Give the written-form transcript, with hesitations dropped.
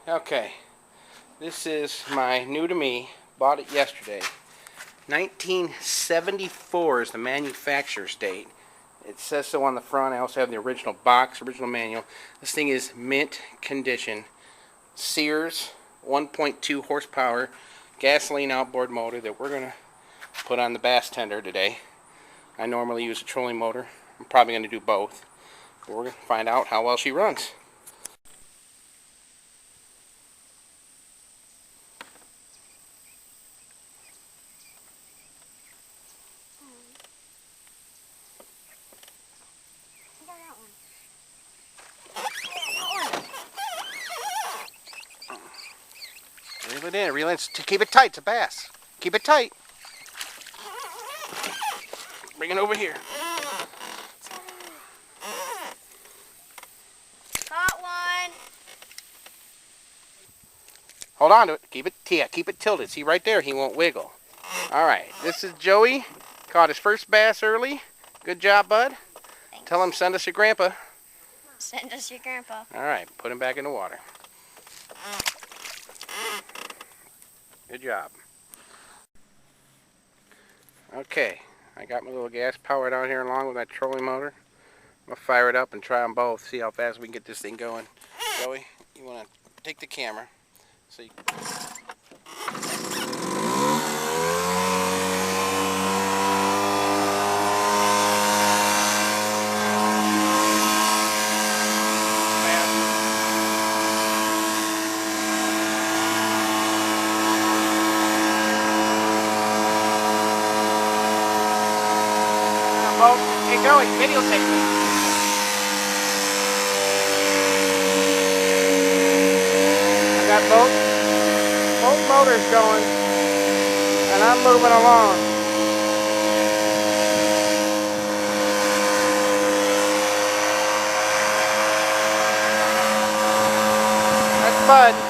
Okay, this is my new to me, bought it yesterday. 1974 is the manufacturer's date. It says so on the front. I also have the original box, original manual. This thing is mint condition. Sears 1.2 horsepower gasoline outboard motor that we're going to put on the bass tender today. I normally use a trolling motor. I'm probably going to do both. But we're going to find out how well she runs. Reel it in, reel it in. Keep it tight, it's a bass. Keep it tight. Bring it over here. Caught one. Hold on to it. Keep it tilted. See right there, he won't wiggle. Alright, this is Joey. Caught his first bass early. Good job, bud. Thanks. Tell him send us your grandpa. Send us your grandpa. Alright, put him back in the water. Good job. Okay, I got my little gas power down here along with my trolling motor. I'm going to fire it up and try them both, see how fast we can get this thing going. Joey, you want to take the camera. So you... Hey Joey, videotape me. I got both motors going, and I'm moving along. That's Bud.